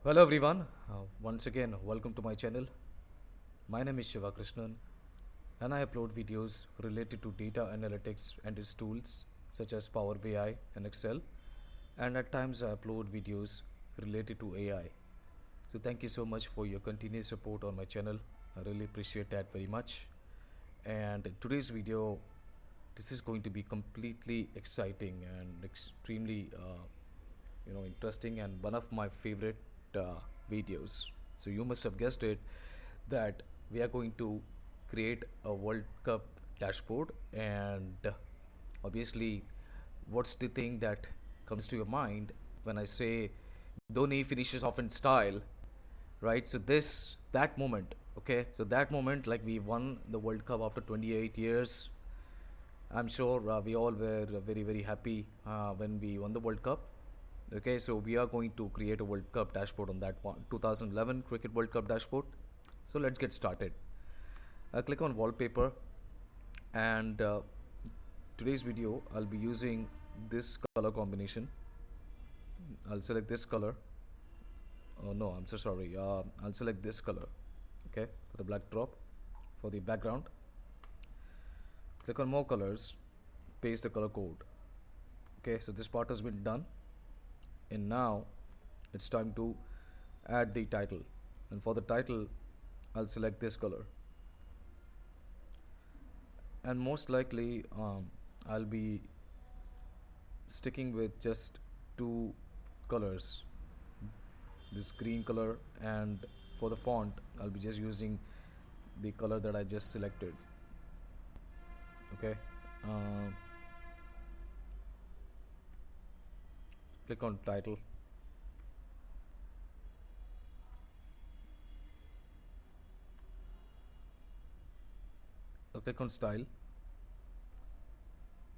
Hello everyone, once again welcome to my channel. My name is Shiva Krishnan and I upload videos related to data analytics and its tools such as Power BI and Excel, and at times I upload videos related to AI. So thank you so much for your continuous support on my channel. I really appreciate that very much. And today's video, this is going to be completely exciting and extremely interesting and one of my favorite videos. So you must have guessed it that we are going to create a World Cup dashboard, and obviously, what's the thing that comes to your mind when I say Dhoni finishes off in style, right? So this that moment, okay? So that moment, like we won the World Cup after 28 years. I'm sure we all were very happy when we won the World Cup. Okay, so we are going to create a World Cup dashboard on that one, 2011 Cricket World Cup dashboard. So let's get started. Click on wallpaper, and today's video I'll be using this color combination. I'll select this color. Oh no, I'm so sorry. I'll select this color. Okay, for the black drop, for the background. Click on more colors, paste the color code. Okay, so this part has been done, and now it's time to add the title, and for the title I'll select this color, and most likely I'll be sticking with just two colors, this green color, and for the font I'll be just using the color that I just selected. Okay, uh, click on title. I'll click on style.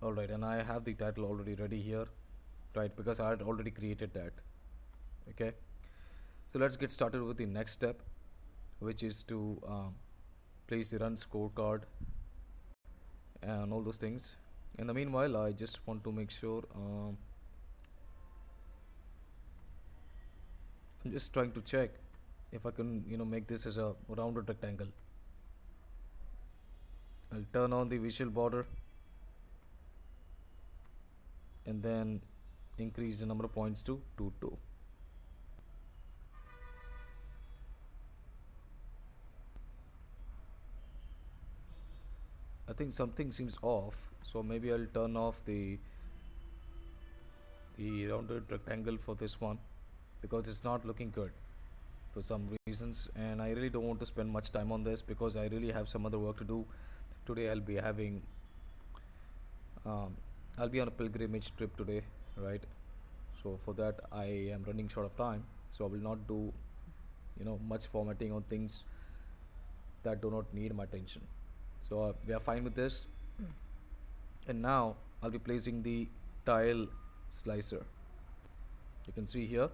Alright, and I have the title already ready here, right, because I had already created that. Okay, so let's get started with the next step, which is to place the run scorecard and all those things. In the meanwhile, I just want to make sure I'm just trying to check if I can make this as a rounded rectangle. I'll turn on the visual border and then increase the number of points to 2. I think something seems off, so maybe I'll turn off the rounded rectangle for this one, because it's not looking good for some reasons, and I really don't want to spend much time on this because I really have some other work to do. Today um, I'll be on a pilgrimage trip today, right? So for that I am running short of time, so I will not do much formatting on things that do not need my attention. So we are fine with this, and now I'll be placing the tile slicer. You can see here,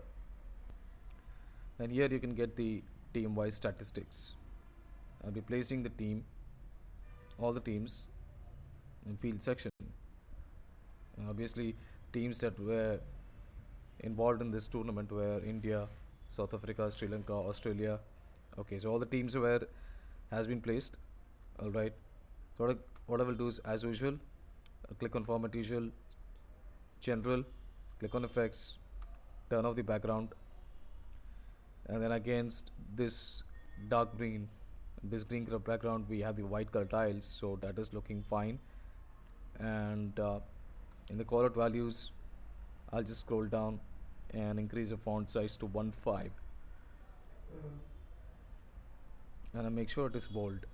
and here you can get the team wise statistics. I'll be placing all the teams in field section, and obviously teams that were involved in this tournament were India, South Africa, Sri Lanka, Australia. Okay, so all the teams were has been placed. All right, so what I will do is, as usual, click on format usual, general, click on effects, turn off the background, and then against this dark green, this green color background, we have the white color tiles, so that is looking fine. And in the callout values, I'll just scroll down and increase the font size to 1.5, and I make sure it is bold.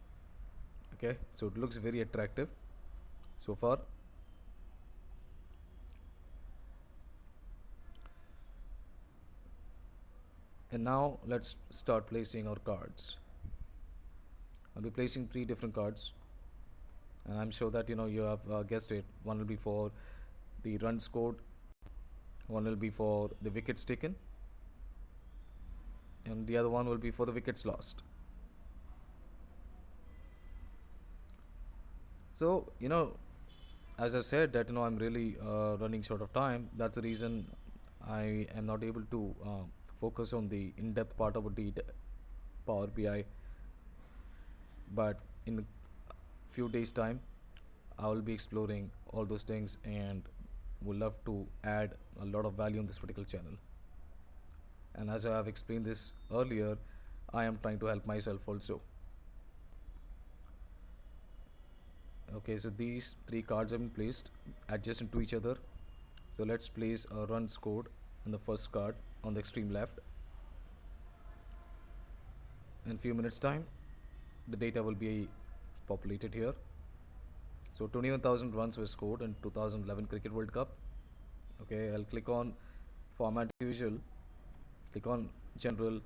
Okay, so it looks very attractive so far. And now let's start placing our cards. I'll be placing 3 different cards, and I'm sure that you have guessed it. One will be for the runs scored, one will be for the wickets taken, and the other one will be for the wickets lost. So as I said that I'm really running short of time. That's the reason I am not able to focus on the in-depth part about the Power BI, but in a few days time I will be exploring all those things and would love to add a lot of value on this particular channel. And as I have explained this earlier, I am trying to help myself also. Okay, so these three cards have been placed adjacent to each other. So let's place a runs code in the first card on the extreme left. In few minutes time the data will be populated here. So 21,000 runs were scored in 2011 Cricket World Cup. Okay, I'll click on Format Visual, click on General,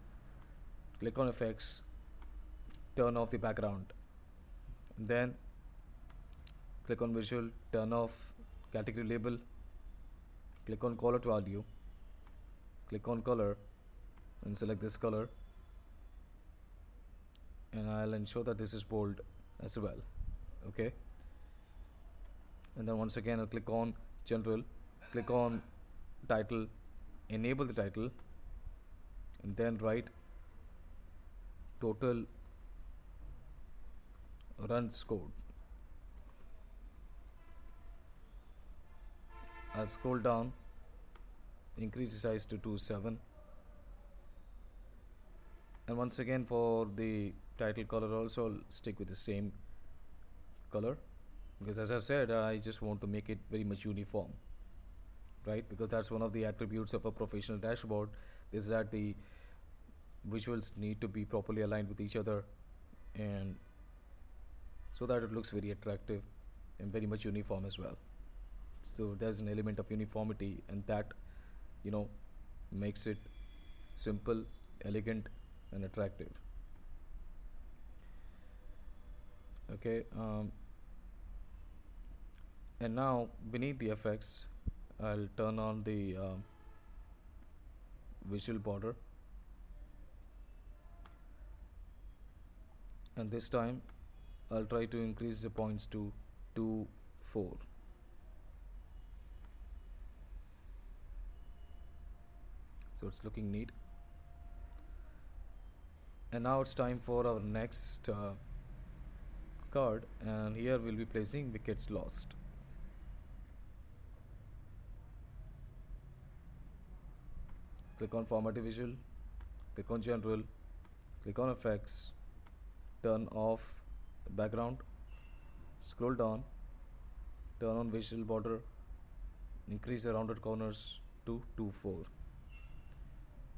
click on Effects, turn off the background, and then click on Visual, turn off Category Label, click on Color Value, click on Color and select this color, and I'll ensure that this is bold as well. Okay, and then once again I'll click on General, click on Title, enable the title, and then write total runs scored. I'll scroll down, increase the size to 2.7, and once again for the title color also I'll stick with the same color, because as I've said, I just want to make it very much uniform, right? Because that's one of the attributes of a professional dashboard, is that the visuals need to be properly aligned with each other, and so that it looks very attractive and very much uniform as well. So there's an element of uniformity, and that, you know, makes it simple, elegant and attractive. Okay, and now beneath the effects I'll turn on the visual border, and this time I'll try to increase the points to 2, 4. So it's looking neat. And now it's time for our next card, and here we'll be placing wickets lost. Click on Format Visual, click on General, click on Effects, turn off the background, scroll down, turn on Visual Border, increase the rounded corners to 2.4,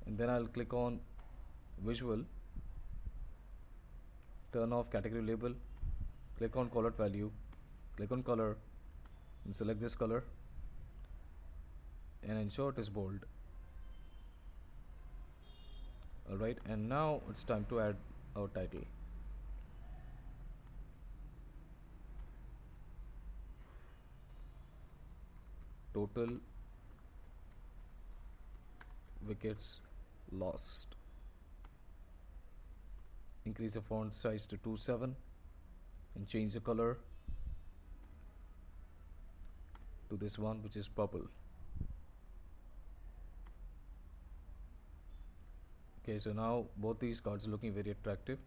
and then I'll click on Visual, turn off Category Label, click on Colored Value, click on Color and select this color and ensure it is bold. Alright, and now it's time to add our title. Total wickets lost. Increase the font size to 2.7 and change the color to this one, which is purple. Okay, so now both these cards are looking very attractive,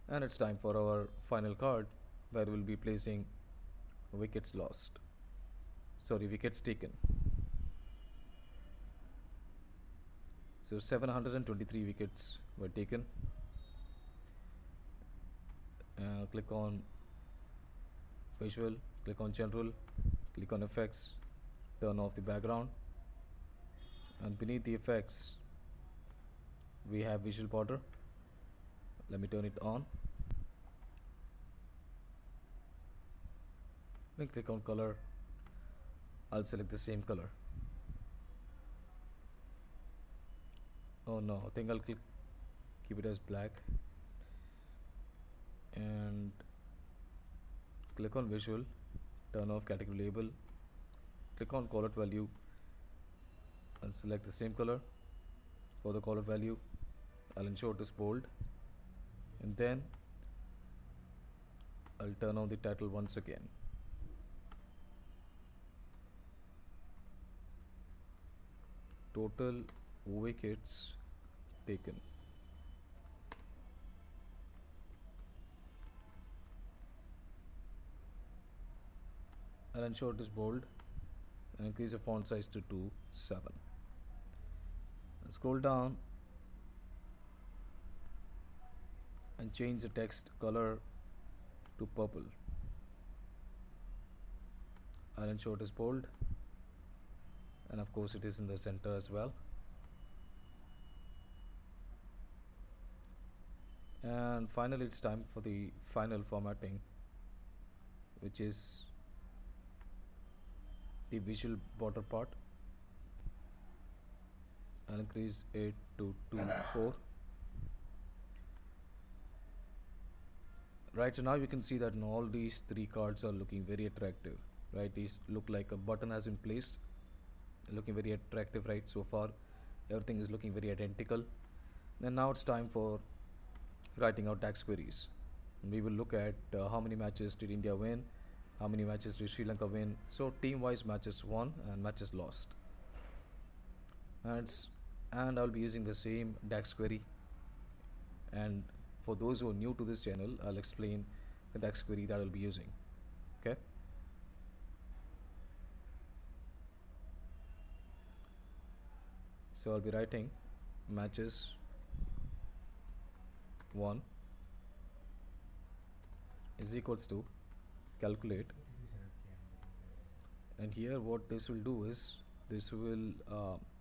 and it's time for our final card, where we'll be placing wickets lost. Sorry, wickets taken. So 723 wickets were taken. Click on Visual, click on General, click on Effects, turn off the background, and beneath the effects we have Visual Border. Let me turn it on. Then click on Color. I'll select the same color. Oh no, I think I'll keep it as black, and click on Visual, turn off Category Label, click on Colored Value and select the same color. For the colored value I'll ensure it is bold, and then I'll turn on the title once again. Total wickets taken. I'll ensure it is bold and increase the font size to 7. Scroll down and change the text color to purple. I'll ensure it is bold, and of course it is in the center as well. And finally it's time for the final formatting, which is the visual border part. I'll increase it to 2:4. Right, so now you can see that all these three cards are looking very attractive, right? These look like a button has been placed, looking very attractive, right? So far everything is looking very identical. And now it's time for writing out DAX queries. We will look at how many matches did India win, how many matches did Sri Lanka win, so team wise matches won and matches lost. And I'll be using the same DAX query, and for those who are new to this channel, I'll explain the DAX query that I'll be using. Okay. So I'll be writing matches won is equals to calculate, and here what this will do is this will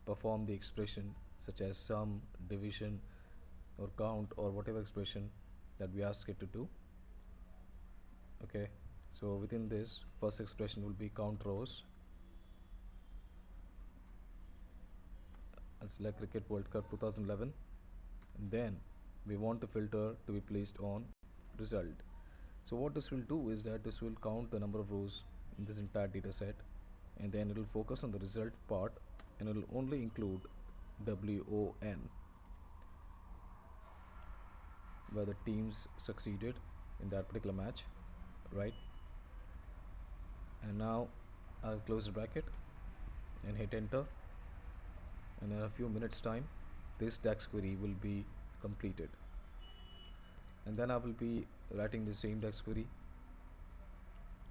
perform the expression such as sum, division or count or whatever expression that we ask it to do. Okay, so within this first expression will be count rows. I'll select Cricket World Cup 2011, and then we want the filter to be placed on result. So what this will do is that this will count the number of rows in this entire data set, and then it will focus on the result part, and it will only include WON, where the teams succeeded in that particular match, right? And now I'll close the bracket and hit enter, and in a few minutes time this DAX query will be completed. And then I will be writing the same DAX query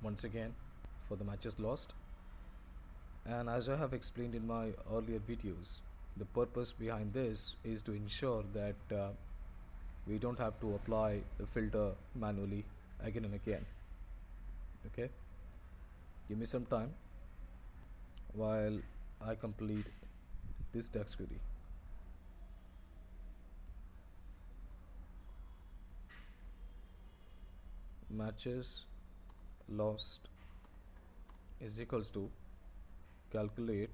once again for the matches lost. And as I have explained in my earlier videos, the purpose behind this is to ensure that we don't have to apply the filter manually again and again. Okay, give me some time while I complete this DAX query. Matches lost is equals to calculate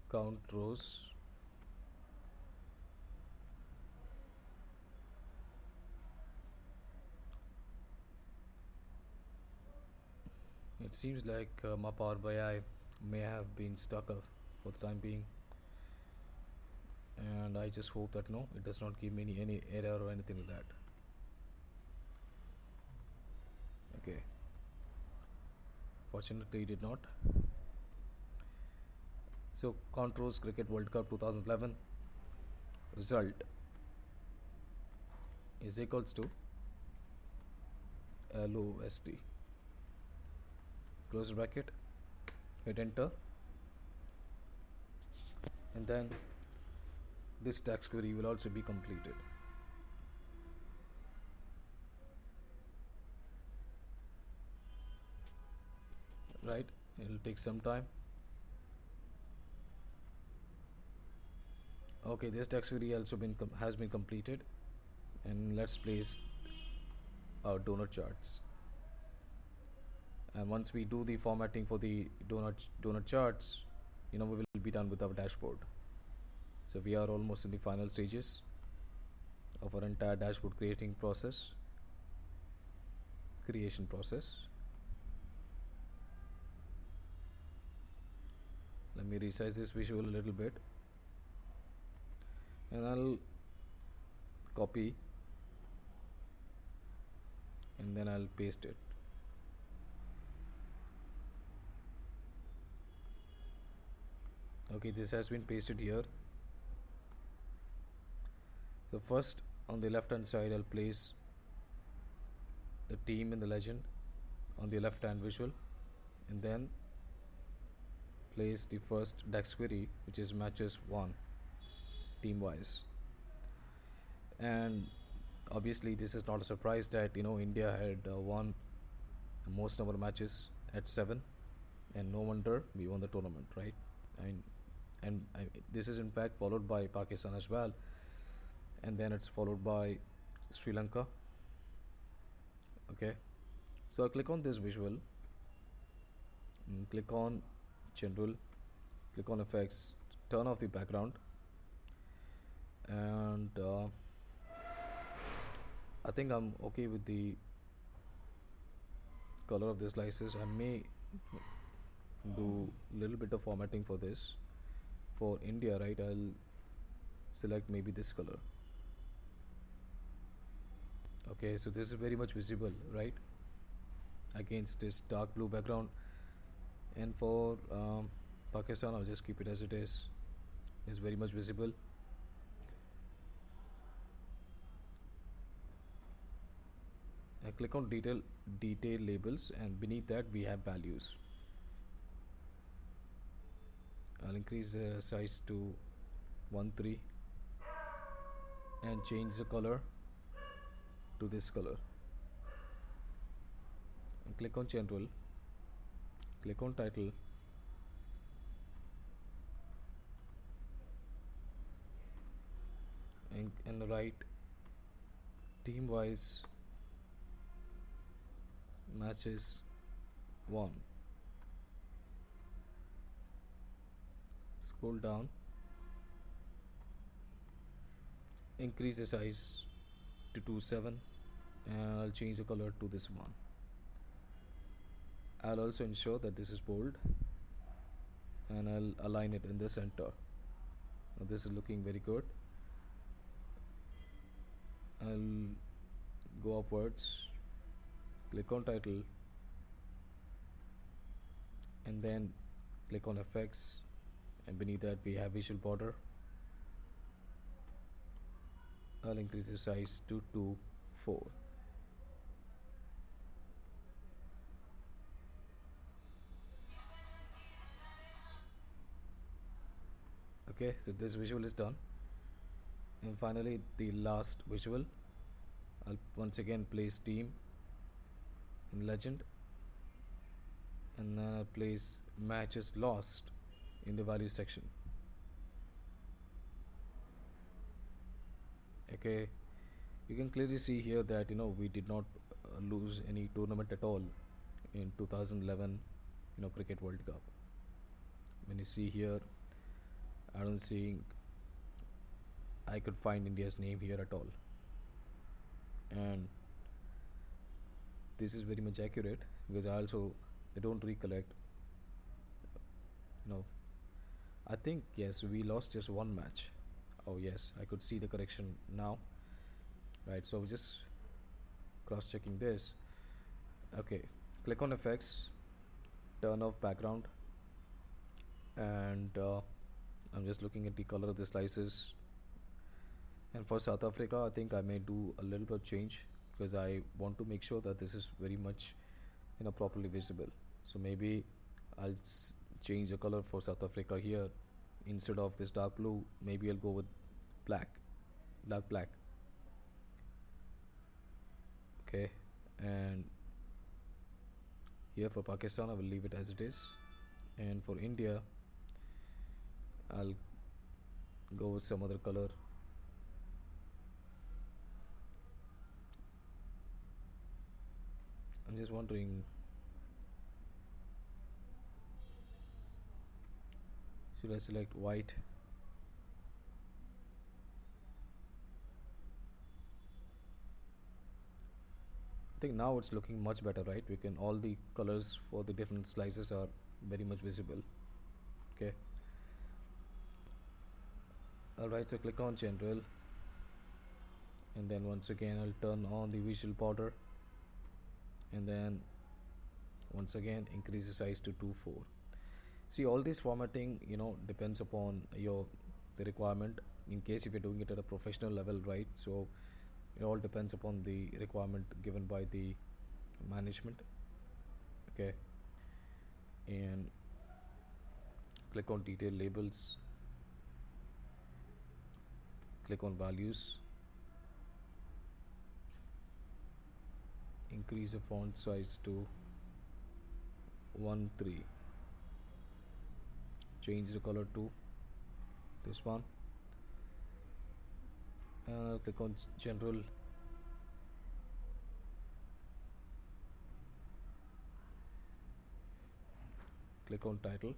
count rows It seems like my Power BI may have been stuck for the time being, and I just hope that no, it does not give me any error or anything like that. Okay, fortunately it did not. So Controls Cricket World Cup 2011 result is equals to LOST. Close the bracket, hit enter, and then this DAX query will also be completed. Right, it will take some time. Okay, this DAX query also has been completed, and let's place our donut charts. And once we do the formatting for the donut charts, we will be done with our dashboard. So we are almost in the final stages of our entire dashboard creation process. Let me resize this visual a little bit, and I'll copy and then I'll paste it. Okay, this has been pasted here, So first on the left hand side I'll place the team in the legend on the left hand visual, and then place the first DAX query, which is matches 1 team wise. And obviously this is not a surprise that India had won the most number of matches at 7, and no wonder we won the tournament, right? I mean, this is in fact followed by Pakistan as well, and then it's followed by Sri Lanka. Okay, so I'll click on this visual, click on general, click on effects, turn off the background, and I think I'm okay with the color of the slices. I may do a little bit of formatting for this. For India, right, I'll select maybe this color. Okay, so this is very much visible, right, against this dark blue background. And for Pakistan, I'll just keep it as it is. It's very much visible. And click on detail labels, and beneath that we have values. I'll increase the size to 1.3 and change the color to this color, and click on general, click on title, and write team wise matches 1. Scroll down, increase the size to 2.7, and I'll change the color to this one. I'll also ensure that this is bold, and I'll align it in the center. Now this is looking very good. I'll go upwards, click on title, and then click on effects, and beneath that we have visual border. I'll increase the size to 2.4. Okay, so this visual is done. And finally the last visual, I'll once again place team in legend, and then I'll place matches lost in the value section. Okay, you can clearly see here that we did not lose any tournament at all in 2011 Cricket World Cup. When you see here, I don't think I could find India's name here at all, and this is very much accurate because I don't recollect. I think yes, we lost just one match. Oh yes, I could see the correction now. Right, so just cross-checking this. Okay, click on effects, turn off background, and I'm just looking at the color of the slices. And for South Africa, I think I may do a little bit of change because I want to make sure that this is very much properly visible. So maybe I'll change the color for South Africa here. Instead of this dark blue, maybe I'll go with dark black. Okay, and here for Pakistan I will leave it as it is, and for India I'll go with some other color. I'm just wondering, should I select white? I think now it's looking much better, right? We can, all the colors for the different slices are very much visible. Okay, alright, so click on general, and then once again I'll turn on the visual border, and then once again increase the size to 2.4. See, all this formatting depends upon your the requirement, in case if you're doing it at a professional level, right? So it all depends upon the requirement given by the management. Okay, and click on detail labels, click on values, increase the font size to 1 3, change the color to this one, and I'll click on general, click on title,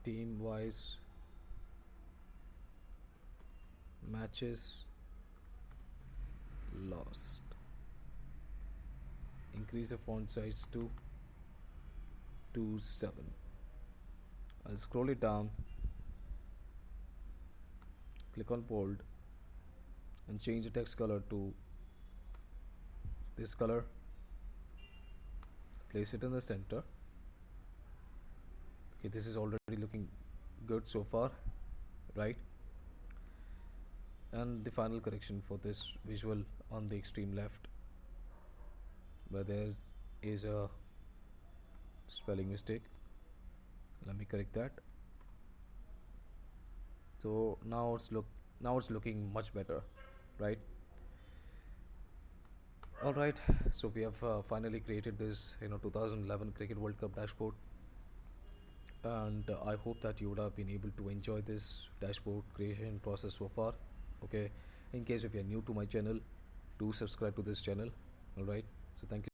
team wise matches lost, increase the font size to 2 7. I'll scroll it down, click on bold, and change the text color to this color, place it in the center. Okay, this is already looking good so far, right? And the final correction for this visual on the extreme left, where there is a spelling mistake, let me correct that. So now it's looking much better, right? All right, so we have finally created this 2011 Cricket World Cup dashboard, and I hope that you would have been able to enjoy this dashboard creation process so far. Okay, in case if you're new to my channel, do subscribe to this channel. All right, so thank you.